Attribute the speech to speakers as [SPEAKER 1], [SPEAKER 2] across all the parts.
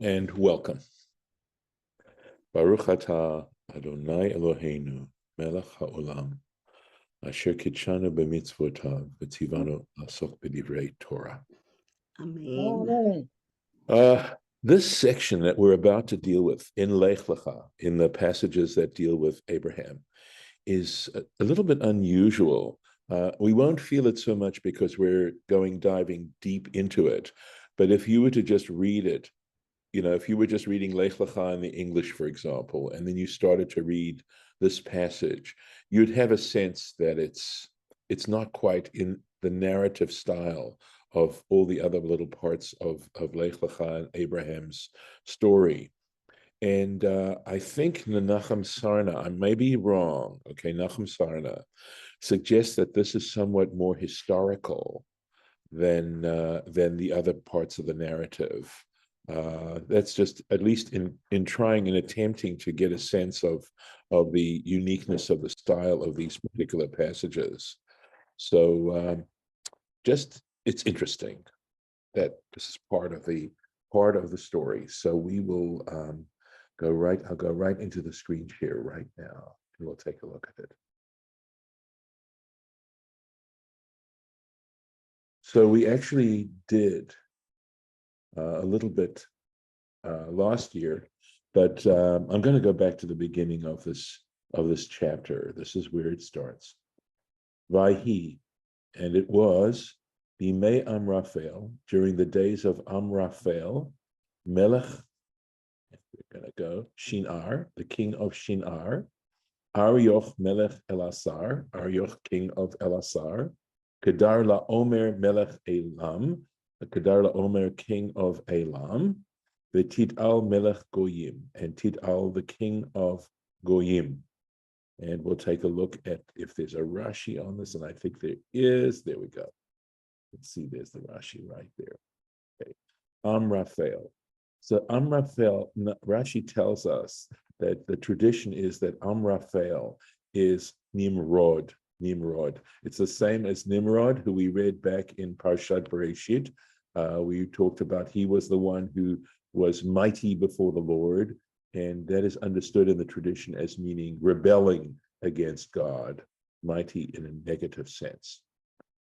[SPEAKER 1] And welcome. Baruch atah Adonai Eloheinu melech haolam asher kitshanu b'mitzvotav v'tzivanu la'asok b'divrei Torah.
[SPEAKER 2] Amen.
[SPEAKER 1] This section that we're about to deal with in Lech Lecha, in the passages that deal with Abraham, is a little bit unusual. We won't feel it so much because we're diving deep into it. But if you were to just read it, if you were just reading Lech Lecha in the English, for example, and then you started to read this passage, you'd have a sense that it's not quite in the narrative style of all the other little parts of Lech Lecha and Abraham's story. And I think Nachum Sarna, I may be wrong, okay, Nachum Sarna suggests that this is somewhat more historical than the other parts of the narrative. That's just, at least in trying and attempting to get a sense of the uniqueness of the style of these particular passages. So it's interesting that this is part of the story. So we will I'll go right into the screen share right now, and we'll take a look at it. So we actually did a little bit last year, but I'm going to go back to the beginning of this chapter. This is where it starts. Vayhi, and it was Bimei Amraphel, during the days of Amraphel, Melech, we're going to go, Shinar, the king of Shinar, Arioch Melech Elasar, Arioch king of Elasar, Kedar LaOmer Melech Elam, Kedar LaOmer king of Elam, V'Tid'al Melech Goyim, and Tid'al the king of Goyim. And we'll take a look at if there's a Rashi on this, and I think there is. There we go. Let's see, there's the Rashi right there. Okay. Amraphel. So Amraphel, Rashi tells us that the tradition is that Amraphel is Nimrod. It's the same as Nimrod, who we read back in Parshat Bereshit. We talked about he was the one who was mighty before the Lord, and that is understood in the tradition as meaning rebelling against God, mighty in a negative sense.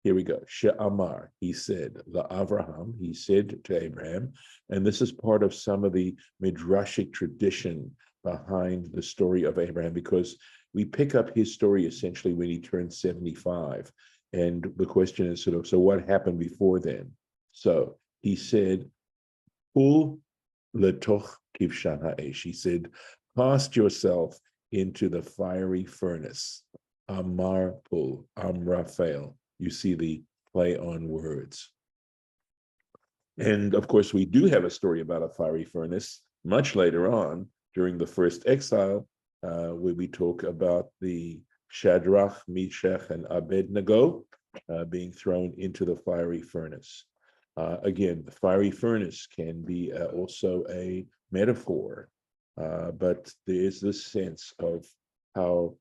[SPEAKER 1] Here we go. She'amar, he said, Avraham, he said to Abraham, and this is part of some of the midrashic tradition behind the story of Abraham, because we pick up his story essentially when he turned 75. And the question is so what happened before then? So he said, Ul letoch kivshan ha'esh. He said, cast yourself into the fiery furnace. Amar pul, Amraphel. You see the play on words. And of course, we do have a story about a fiery furnace much later on during the first exile, where we talk about the Shadrach, Meshach, and Abednego being thrown into the fiery furnace. Again, the fiery furnace can be also a metaphor, but there is this sense of how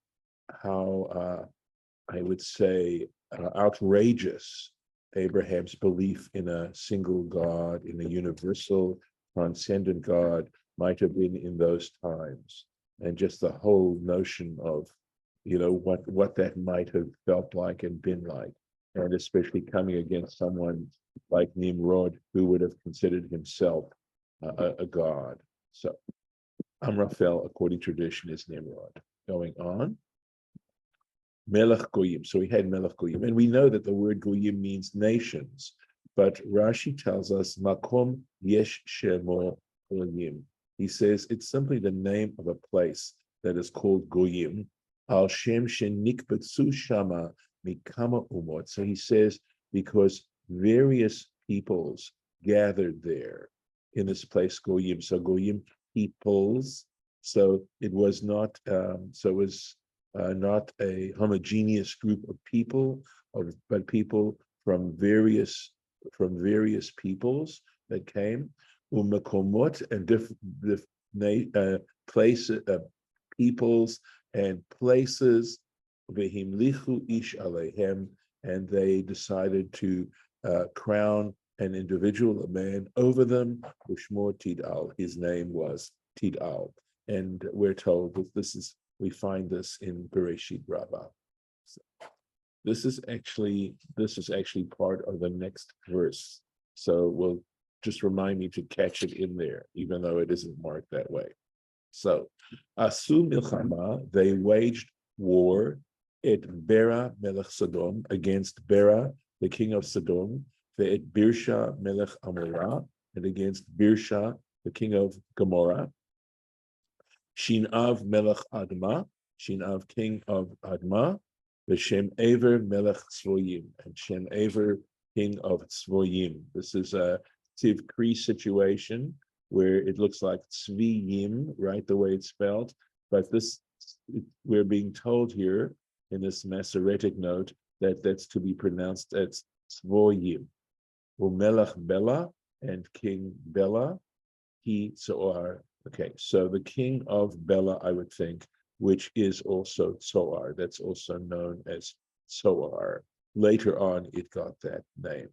[SPEAKER 1] I would say outrageous Abraham's belief in a single God, in a universal, transcendent God, might have been in those times, and just the whole notion of, what that might have felt like and been like, and especially coming against someone like Nimrod, who would have considered himself a god. So Amraphel, according to tradition, is Nimrod. Going on. Melech Goyim. So we had Melech Goyim. And we know that the word Goyim means nations, but Rashi tells us Makom Yesh Shemo Goyim. He says it's simply the name of a place that is called Goyim. Al Shem Shenikbetsu Shama Mikama Umot. So he says because various peoples gathered there in this place Goyim. So Goyim, peoples. So it was not. Not a homogeneous group of people, but people from various peoples that came. Umakomot, and different places, peoples and places. Vehimlichu ish alehem, and they decided to crown an individual, a man over them, Ushmor Tidal. His name was Tidal. And we're told that we find this in Bereshit Rabbah. So this is actually part of the next verse. So we'll just remind me to catch it in there, even though it isn't marked that way. So, Asu Milchama, they waged war at Bera Melech Sodom against Bera, the king of Sodom, at Birsha Melech Amorah, and against Birsha, the king of Gomorrah. Shinav Melech Adma, Shinav king of Adma, the Shem Aver Melech Tzvoyim, and Shem Aver king of Tzvoyim. This is a Tiv-Kri situation where it looks like Tzviyim, right, the way it's spelled, but we're being told here in this Masoretic note that that's to be pronounced as Tzvoyim. Umelech Bela, and King Bela, he Tzoar. Okay, so the king of Bela, I would think, which is also Tzoar, that's also known as Tzoar. Later on, it got that name.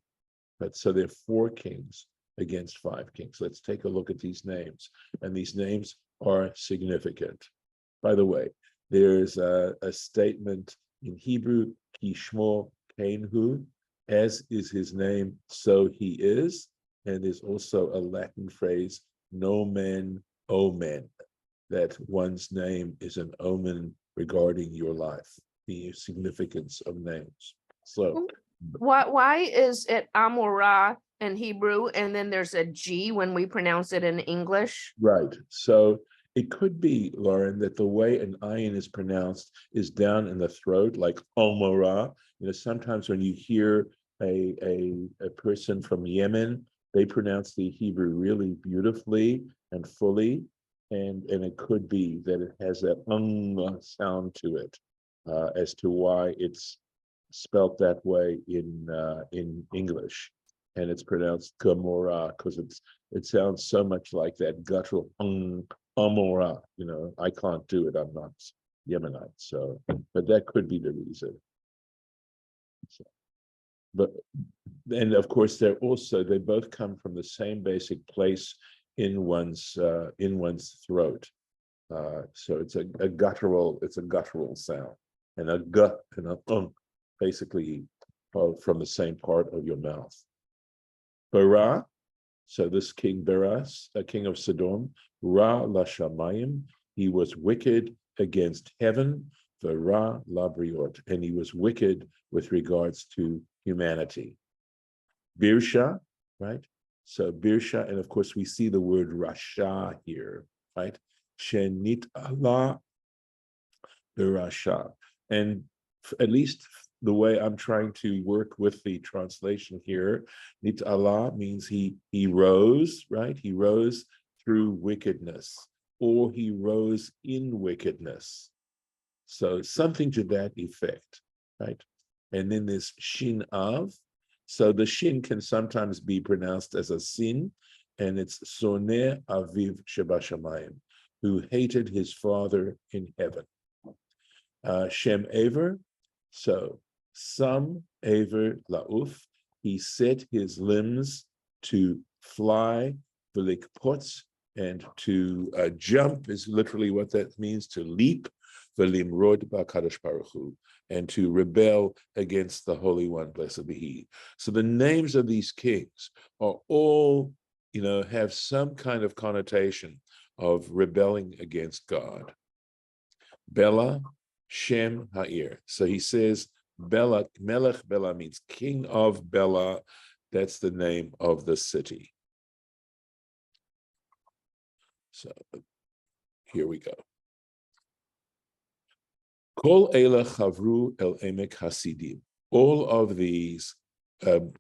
[SPEAKER 1] But so there are 4 kings against 5 kings. Let's take a look at these names. And these names are significant. By the way, there's a statement in Hebrew, Kishmo Kainhu, as is his name, so he is. And there's also a Latin phrase, nomen omen, that one's name is an omen regarding your life, the significance of names. So
[SPEAKER 3] why is it Amorah in Hebrew and then there's a G when we pronounce it in English?
[SPEAKER 1] Right. So it could be, Lauren, that the way an ayin is pronounced is down in the throat, like Omorah. Sometimes when you hear a person from Yemen, they pronounce the Hebrew really beautifully and fully, and it could be that it has that sound to it, as to why it's spelt that way in English, and it's pronounced Gomorrah because it sounds so much like that guttural Amorah. I can't do it. I'm not Yemenite, so but that could be the reason. So, and of course they both come from the same basic place in one's throat. So it's a guttural sound, and a gut and a basically from the same part of your mouth. Bara, so this king Beras, a king of Sodom, Ra Lashamayim, he was wicked against heaven, the Ra Labriot, and he was wicked with regards to humanity. Birsha, right? So Birsha, and of course we see the word Rasha here, right? Shenit Allah Rasha. And at least the way I'm trying to work with the translation here, Nit Allah means he rose, right? He rose through wickedness, or he rose in wickedness. So something to that effect, right? And then there's Shin Av. So the Shin can sometimes be pronounced as a sin, and it's Soneh Aviv Sheba Shamayim, who hated his father in heaven. Shem Aver, so some Aver Lauf, he set his limbs to fly, Velikpots, and to jump is literally what that means, to leap, Velimrod Bakadosh Baruch Hu, and to rebel against the Holy One, blessed be He. So the names of these kings are all, have some kind of connotation of rebelling against God. Bela, Shem Ha'ir. So he says, Bela, Melech Bela means king of Bela. That's the name of the city. So here we go. Kol Eila Chavru El Emek Hasidim. All of these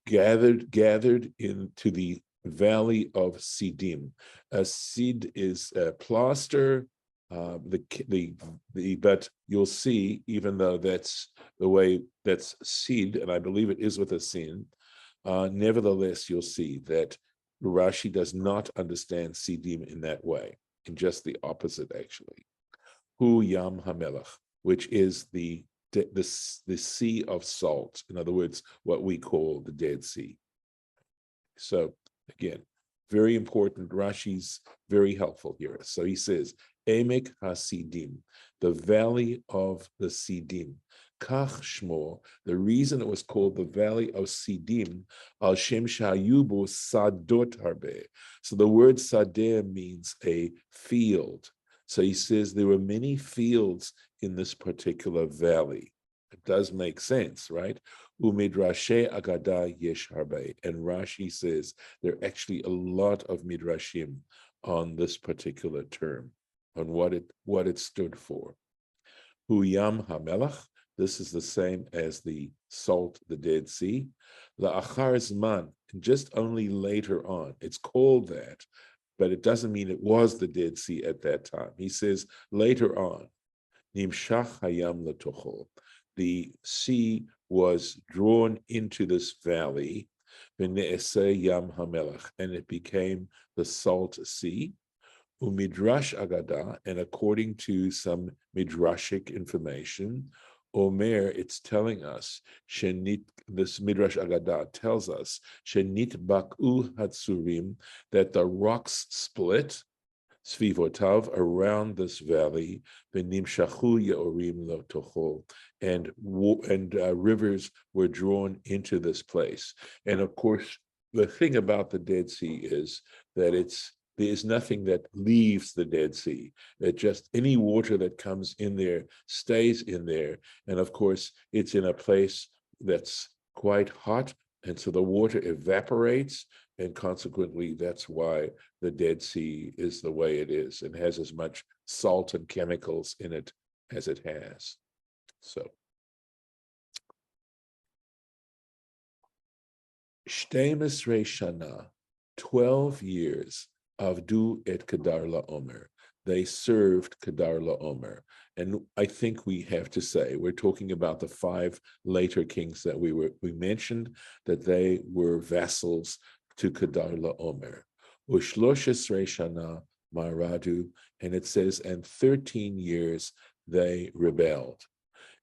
[SPEAKER 1] gathered into the valley of Sidim. A Sid is a plaster. But you'll see, even though that's the way that's Sid, and I believe it is with a sin, nevertheless, you'll see that Rashi does not understand Sidim in that way, in just the opposite, actually. Hu Yam HaMelech, which is the sea of salt. In other words, what we call the Dead Sea. So again, very important. Rashi's very helpful here. So he says, Emek HaSidim, the valley of the Sidim. Kach Shmo, the reason it was called the valley of Sidim, al Shem Shayubu Sadot Harbe. So the word Sadeh means a field. So he says there were many fields in this particular valley. It does make sense, right? Umidrashe Agada Yesh Harbe. And Rashi says there are actually a lot of midrashim on this particular term, on what it stood for. Hu Yam HaMelach. This is the same as the salt, the Dead Sea. La'achar Zman, just only later on. It's called that, but it doesn't mean it was the Dead Sea at that time. He says later on, Nimshach Hayam Latochol. The sea was drawn into this valley, V'ne'eseh Yam HaMelech, and it became the Salt Sea. Umidrash Agada, and according to some midrashic information, Omer, it's telling us, this Midrash Agada tells us, Shenit Baku Hatsurim, that the rocks split, Svivotav, around this valley, Benimshachu Yeorim Lo Tochol, and rivers were drawn into this place. And of course, the thing about the Dead Sea is that there is nothing that leaves the Dead Sea. That just any water that comes in there stays in there. And of course, it's in a place that's quite hot. And so the water evaporates. And consequently, that's why the Dead Sea is the way it is and has as much salt and chemicals in it as it has. So, Shtemes Shana, 12 years. Avdu et Kedar LaOmer. They served Kedar LaOmer. And I think we have to say, we're talking about the 5 later kings that we mentioned, that they were vassals to Kedar LaOmer. Ushloshes Shana Maradu, and it says, and 13 years they rebelled.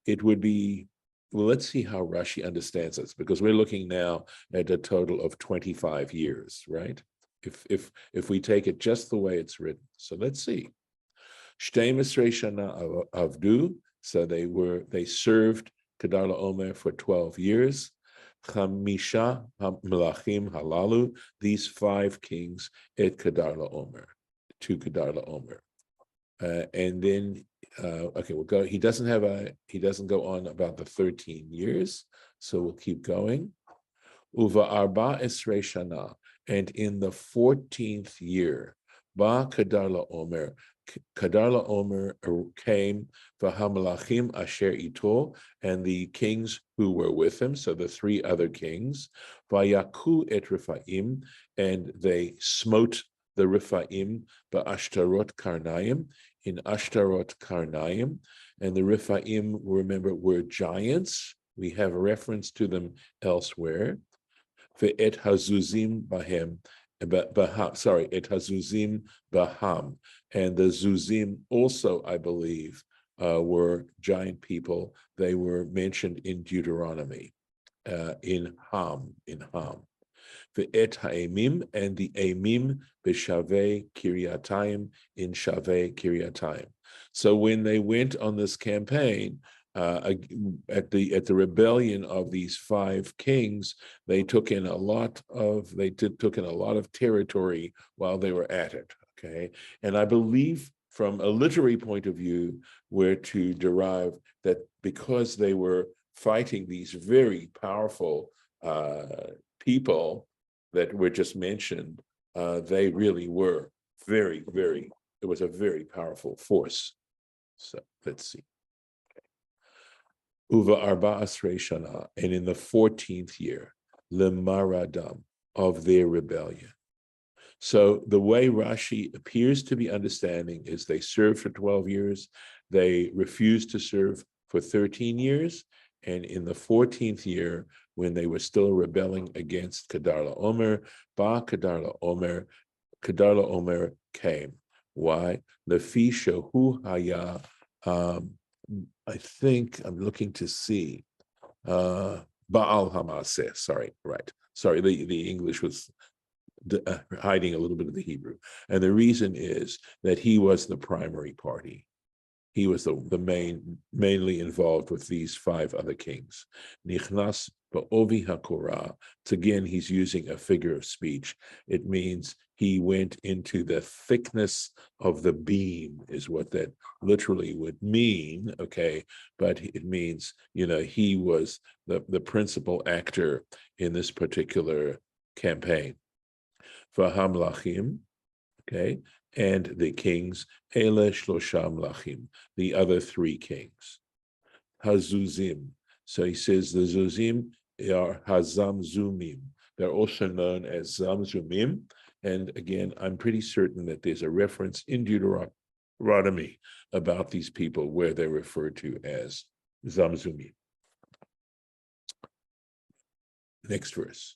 [SPEAKER 1] It would be, well, let's see how Rashi understands this, because we're looking now at a total of 25 years, right? If we take it just the way it's written. So let's see. Shtei Misrei Shana Avdu, so they served Kedar LaOmer for 12 years. Chamisha Melachim Halalu, these 5 kings at Kedar LaOmer, to Kedar LaOmer. And then okay, we'll go. He doesn't go on about the 13 years, so we'll keep going. Uva Arba Esrei Shana, and in the 14th year, Ba Kedar LaOmer, Kedar LaOmer came, V'hamalachim Asher Ito, and the kings who were with him, so the 3 other kings, Vayaku et Rephaim, and they smote the Rephaim, Ba'ashtarot Karnaim, in Ashtarot Karnaim, and the Rephaim, remember, were giants. We have a reference to them elsewhere. Et hazuzim bahem, et hazuzim baham, and the zuzim also, I believe, were giant people. They were mentioned in Deuteronomy, in Ham. Ve'et ha'emim, and the emim b'shavei kiryatayim, in shavei kiryatayim. So when they went on this campaign, at the rebellion of these 5 kings, they took in a lot of territory while they were at it. Okay, and I believe from a literary point of view, we're to derive that because they were fighting these very powerful people that were just mentioned, they really were very, very. It was a very powerful force. So let's see. Uva Arba Asrei Shana, and in the 14th year, Lemaradam, of their rebellion. So the way Rashi appears to be understanding is they served for 12 years, they refused to serve for 13 years, and in the 14th year, when they were still rebelling against Kedar LaOmer, Ba Kedar LaOmer came. Why? Lefi shehu haya. I think I'm looking to see Baal Hamaseh. Sorry, right. Sorry, the English was hiding a little bit of the Hebrew. And the reason is that he was the primary party. He was mainly involved with these 5 other kings. Nichnas ba'ovi hakora. Again, he's using a figure of speech. It means he went into the thickness of the beam, is what that literally would mean. Okay, but it means, he was the principal actor in this particular campaign. V'hamlachim. Okay, and the kings, Ele Shlosham Lachim, the other 3 kings. Hazuzim. So he says the Zuzim are Hazamzumim. They're also known as Zamzumim. And again, I'm pretty certain that there's a reference in Deuteronomy about these people where they're referred to as Zamzumim. Next verse.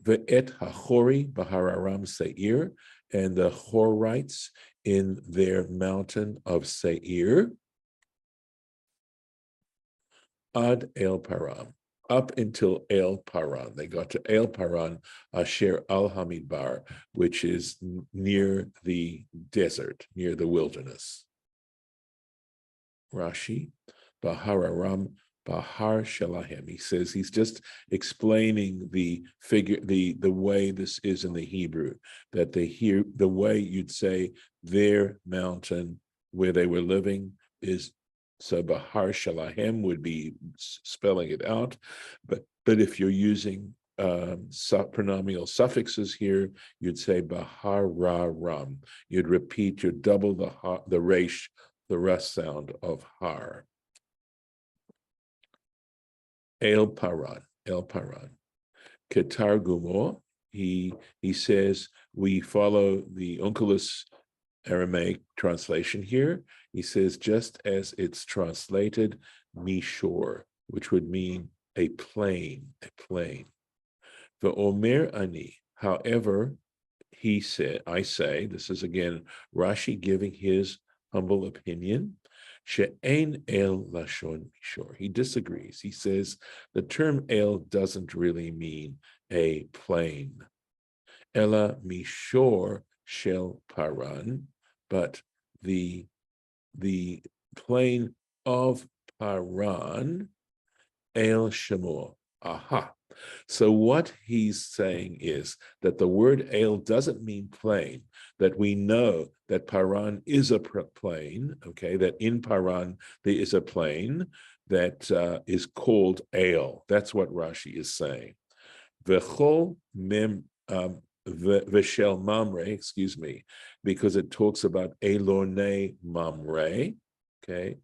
[SPEAKER 1] Ve'et hachori b'hararam Seir, and the Horites in their mountain of Seir, ad El Paran, up until El Paran. They got to El Paran, Asher al Hamidbar, which is near the desert, near the wilderness. Rashi, b'hararam Bahar Shalahem. He says he's just explaining the figure, the way this is in the Hebrew, that the way you'd say their mountain where they were living is, so Bahar Shalahem would be spelling it out, but if you're using pronominal suffixes here, you'd say Bahar Ra Ram. You'd double the resh, the rest sound of har. El Paran. Ketargumo, he says we follow the Onkelos Aramaic translation here. He says just as it's translated, mishor, which would mean a plain. The Omer Ani, however, I say, this is again Rashi giving his humble opinion. She'ein el lashon mishor. He disagrees. He says the term el doesn't really mean a plain. Ela mishor shel paran, but the plain of Paran, el shemor. Aha. So what he's saying is that the word el doesn't mean plain, that we know that Paran is a plain, okay, that in Paran there is a plain that is called el. That's what Rashi is saying. V'chol mem v'shel mamre, because it talks about elone mamre, okay.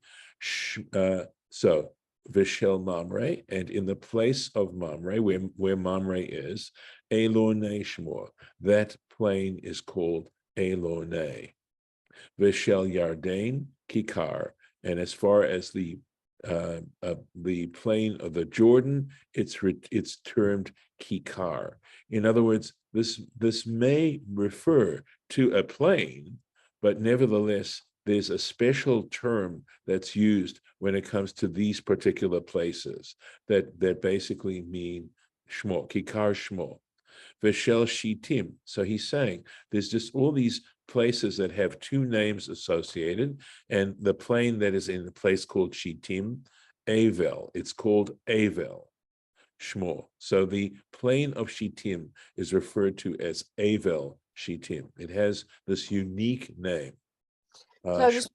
[SPEAKER 1] So Vishel Mamre, and in the place of Mamre, where Mamre is, Elone Shmor, that plain is called Elone. Vishel Yarden Kikar, and as far as the plain of the Jordan, it's termed Kikar. In other words, this may refer to a plain, but nevertheless, there's a special term that's used when it comes to these particular places that basically mean shmo, kikar shmo, veshel shitim. So he's saying there's just all these places that have 2 names associated, and the plain that is in the place called shitim, Avel. It's called Avel, shmo. So the plain of shitim is referred to as Avel shitim. It has this unique name.
[SPEAKER 3] So just,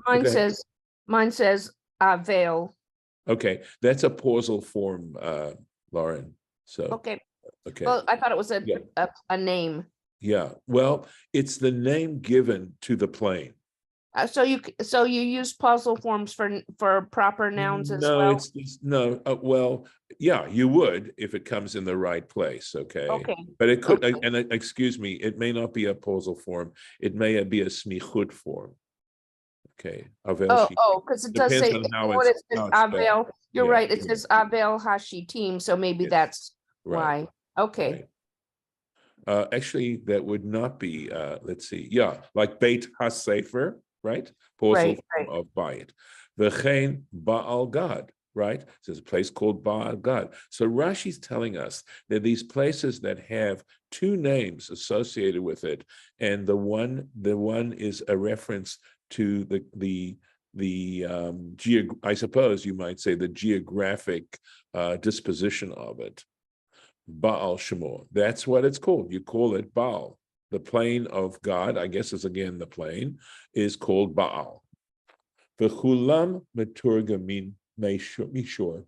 [SPEAKER 3] mine says Avel.
[SPEAKER 1] Okay, that's a pausal form, Lauren. So
[SPEAKER 3] okay. Well, I thought it was a name.
[SPEAKER 1] Yeah. Well, it's the name given to the plain.
[SPEAKER 3] So you use pausal forms for proper nouns as well?
[SPEAKER 1] No. Well, yeah, you would if it comes in the right place. Okay. But it could, and excuse me, it may not be a pausal form. It may be a smichut form. Okay.
[SPEAKER 3] Because it does say Avel. You're right. It says Avel Hashitim. So maybe that's why. Okay.
[SPEAKER 1] Right. Actually, that would not be. Let's see. Yeah, like Beit HaSefer, right? Pausal form of Bayit. V'chein Baal Gad. right? So there's a place called Baal God. So Rashi's telling us that these places that have two names associated with it, and the one is a reference to I suppose you might say the geographic disposition of it. Baal Shemor. That's what it's called. You call it Baal. The plane of God, I guess is again the plane, is called Baal. V'chulam meturgamin mishor.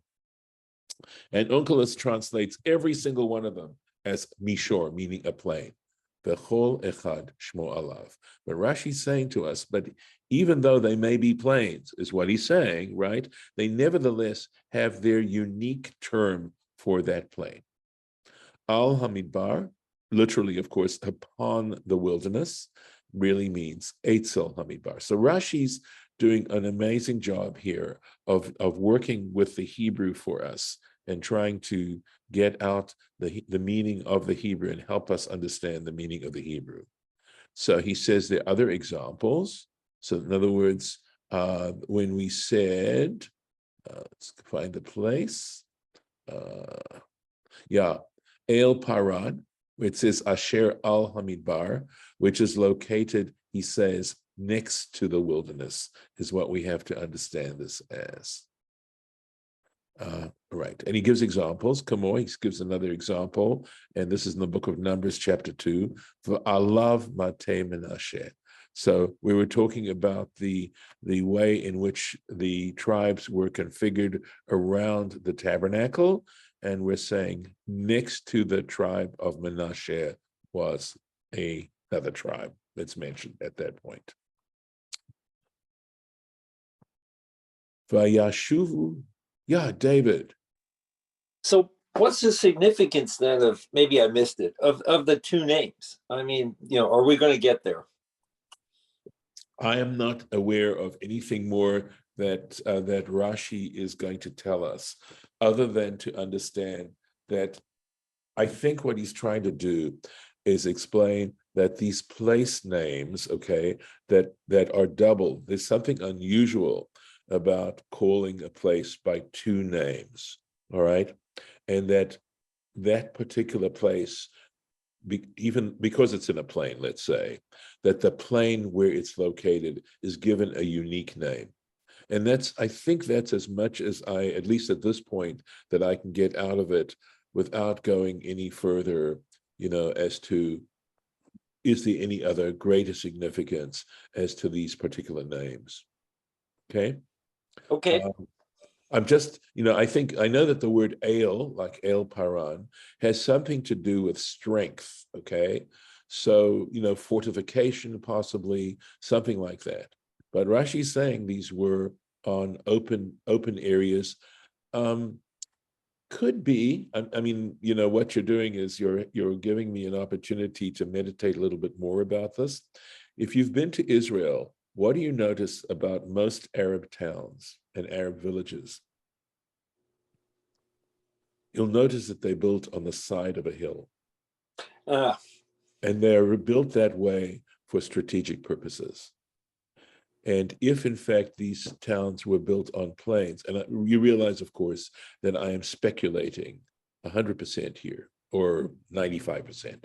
[SPEAKER 1] And Onkelos translates every single one of them as mishor, meaning a plane. V'chol echad shmo alav. But Rashi's saying to us, but even though they may be planes, is what he's saying, right? They nevertheless have their unique term for that plane. Al Hamidbar, literally, of course, upon the wilderness, really means Eitzel Hamidbar. So Rashi's doing an amazing job here of working with the Hebrew for us and trying to get out the meaning of the Hebrew and help us understand the meaning of the Hebrew. So he says there are other examples. So in other words, when we said, let's find the place. El Paran, which says Asher al Hamidbar, which is located, he says, next to the wilderness, is what we have to understand this as. Right, and he gives examples. Kamor, he gives another example, and this is in the book of Numbers, chapter 2, for Alav Mate Menashe. So we were talking about the way in which the tribes were configured around the tabernacle, and we're saying next to the tribe of Menashe was another tribe that's mentioned at that point. Vayashuvu, David.
[SPEAKER 4] So what's the significance then of, maybe I missed it, of the two names? I mean, are we going to get there?
[SPEAKER 1] I am not aware of anything more that Rashi is going to tell us, other than to understand that I think what he's trying to do is explain that these place names, okay, that are double, there's something unusual about calling a place by two names, all right? And that particular place, even because it's in a plain, let's say, that the plain where it's located is given a unique name. And I think that's as much as I, at least at this point, that I can get out of it without going any further, as to, is there any other greater significance as to these particular names? Okay. I'm just, I know that the word El, like El Paran, has something to do with strength, okay? So, fortification, possibly, something like that. But Rashi's saying these were on open areas. Could be, I mean, what you're doing is you're giving me an opportunity to meditate a little bit more about this. If you've been to Israel, what do you notice about most Arab towns and Arab villages? You'll notice that they're built on the side of a hill. And they're built that way for strategic purposes. And if, in fact, these towns were built on plains, and you realize, of course, that I am speculating 100% here, or 95%,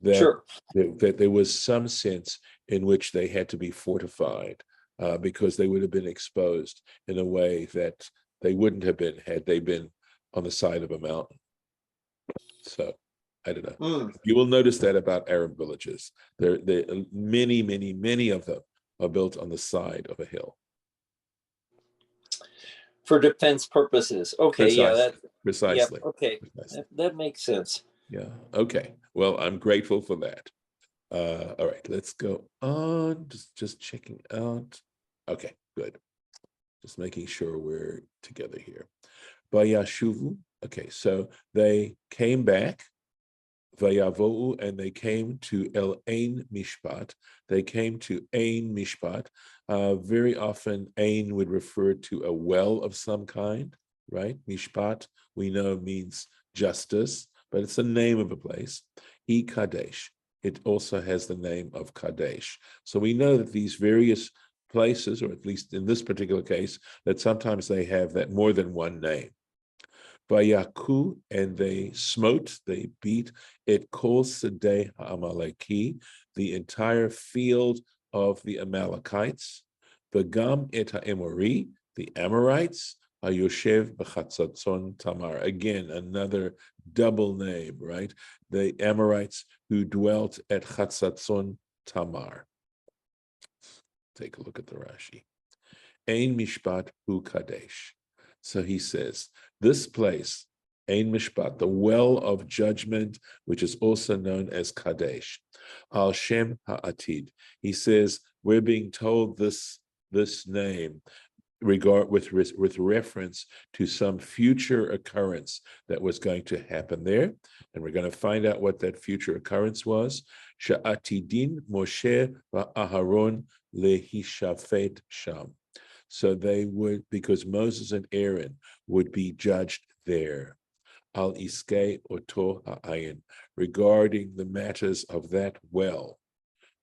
[SPEAKER 1] that there was some sense in which they had to be fortified because they would have been exposed in a way that they wouldn't have been had they been on the side of a mountain. So I don't know. You will notice that about Arab villages. There many of them are built on the side of a hill.
[SPEAKER 4] For defense purposes. Okay,
[SPEAKER 1] precisely.
[SPEAKER 4] Yeah, okay,
[SPEAKER 1] Precisely.
[SPEAKER 4] That makes sense.
[SPEAKER 1] Yeah, okay. Well, I'm grateful for that. All right, let's go on. Just checking out. Okay, good. Just making sure we're together here. Vayashuvu. Okay, so they came back. Vayavohu, and they came to El Ein Mishpat. They came to Ein Mishpat. Very often, Ein would refer to a well of some kind, right? Mishpat, we know, means justice, but it's the name of a place. I Kadesh. It also has the name of Kadesh. So we know that these various places, or at least in this particular case, that sometimes they have that more than one name. Vayaku, and they smote, they beat, it kol sedei ha'amaleki, the entire field of the Amalekites, v'gam et ha'emori, the Amorites, hayoshev b'chatzatzon Tamar. Again, another double name, right? The Amorites who dwelt at Chatzatzon Tamar. Take a look at the Rashi. Ein mishpat hu kadesh. So he says, this place, Ein Mishpat, the well of judgment, which is also known as Kadesh, Al Shem Ha'atid. He says, we're being told this name with reference to some future occurrence that was going to happen there. And we're going to find out what that future occurrence was. Sha'atidin Moshe va'Aharon lehishafet sham. So they would, because Moses and Aaron would be judged there, al iskei oto ha'ayin, regarding the matters of that well.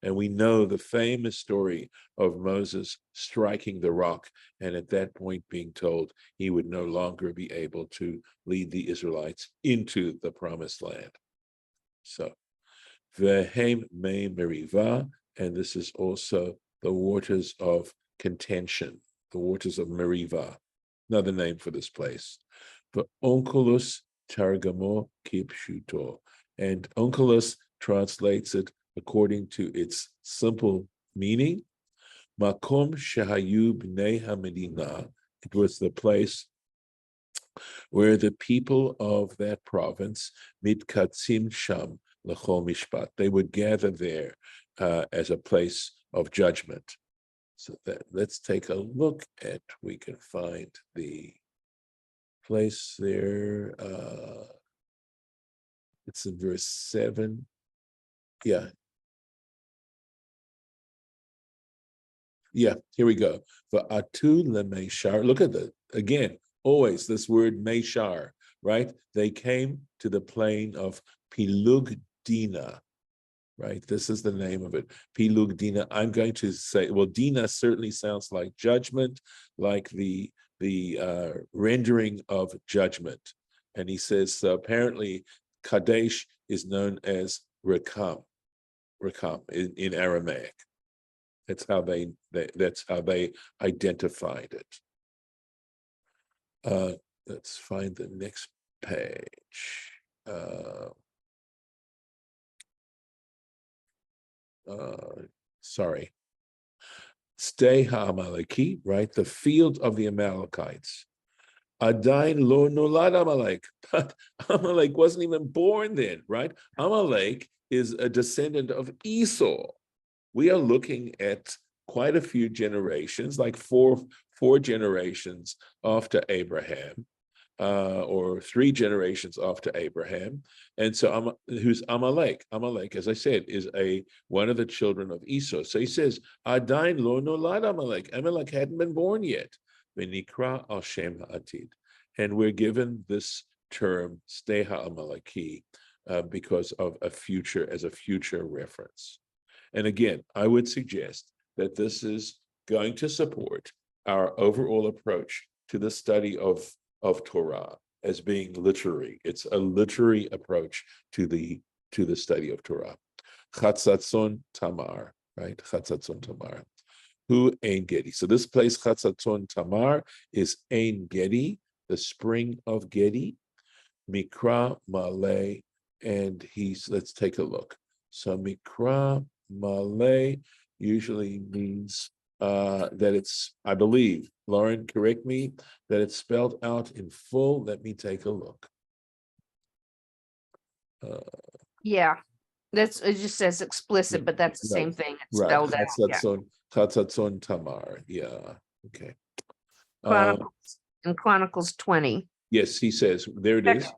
[SPEAKER 1] And we know the famous story of Moses striking the rock, and at that point being told he would no longer be able to lead the Israelites into the promised land. So, vehem mei meriva, and this is also the waters of contention. The waters of Meriva, another name for this place. But Onkelos Targamo Kipshuto, and Onkelos translates it according to its simple meaning. Makom Shahayu Bnei HaMedina. It was the place where the people of that province, Mitkatzim Sham L'chol Mishpat, they would gather there as a place of judgment. So let's take a look at, we can find the place there. It's in verse 7. Yeah. Yeah, here we go. Va'atu lemeishar. Look at that. Again, always this word meishar, right? They came to the plain of Pilug Dina. Right, this is the name of it. Pilug Dina. I'm going to say, well, Dina certainly sounds like judgment, like the rendering of judgment. And he says, so apparently, Kadesh is known as Rekam in Aramaic. That's how they identified it. Let's find the next page. Sorry. Stay ha'amaleki, right? The field of the Amalekites. Adain lo nolad Amalek. But Amalek wasn't even born then, right? Amalek is a descendant of Esau. We are looking at quite a few generations, like four generations after Abraham. Or 3 generations after Abraham, and so who's Amalek? Amalek, as I said, is one of the children of Esau. So he says, "Adain lo nolad Amalek." Amalek hadn't been born yet. V'nikra al shem ha'atid, and we're given this term "steha Amaleki" because of a future reference. And again, I would suggest that this is going to support our overall approach to the study of Torah as being literary. It's a literary approach to the study of Torah. Chatzatzon Tamar, right? Chatzatzon Tamar. Hu Ein Gedi. So this place, Chatzatzon Tamar, is Ein Gedi, the spring of Gedi. Mikra Malay, and let's take a look. So Mikra Malay usually means that it's, I believe, Lauren, correct me, that it's spelled out in full. Let me take a look.
[SPEAKER 3] Yeah, it just says explicit, but that's the same thing. It's spelled out.
[SPEAKER 1] Chatzatzon Tamar. Yeah. Okay.
[SPEAKER 3] Chronicles 20.
[SPEAKER 1] Yes, he says, there it is.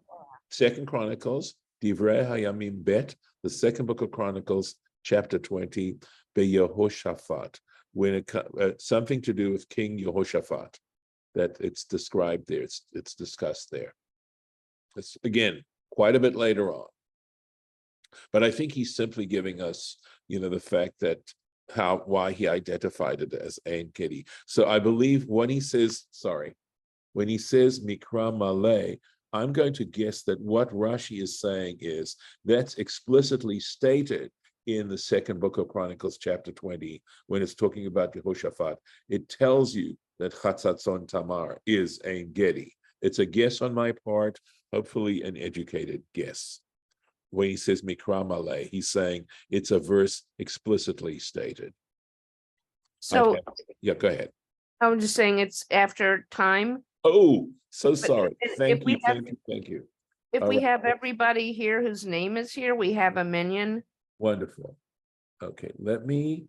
[SPEAKER 1] Second Chronicles, Divrei Hayamim Bet, the second book of Chronicles, chapter 20, Beyehoshaphat, when it something to do with King Yehoshaphat, that it's described there, it's discussed there. It's again quite a bit later on, but I think he's simply giving us, the fact that why he identified it as Ein Gedi. So I believe when he says Mikra Malay, I'm going to guess that what Rashi is saying is that's explicitly stated in the second book of Chronicles, chapter 20, when it's talking about Jehoshaphat. It tells you that Chatzatzon Tamar is Ein Gedi. It's a guess on my part, hopefully an educated guess. When he says Mikra Malay, he's saying it's a verse explicitly stated.
[SPEAKER 3] So
[SPEAKER 1] yeah, go ahead.
[SPEAKER 3] I'm just saying it's after time.
[SPEAKER 1] Oh, so sorry.
[SPEAKER 3] Thank you. If
[SPEAKER 1] All
[SPEAKER 3] we
[SPEAKER 1] right.
[SPEAKER 3] have everybody here whose name is here, we have a minion.
[SPEAKER 1] Wonderful. Okay, let me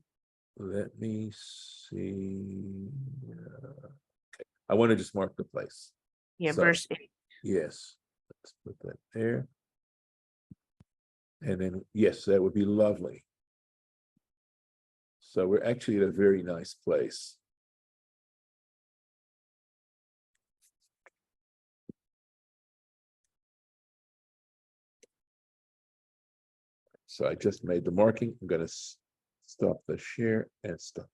[SPEAKER 1] see. Okay, I want to just mark the place.
[SPEAKER 3] Yeah,
[SPEAKER 1] So,
[SPEAKER 3] verse 8.
[SPEAKER 1] yes, let's put that there. And then, yes, that would be lovely. So we're actually at a very nice place. So I just made the marking. I'm going to stop the share and stop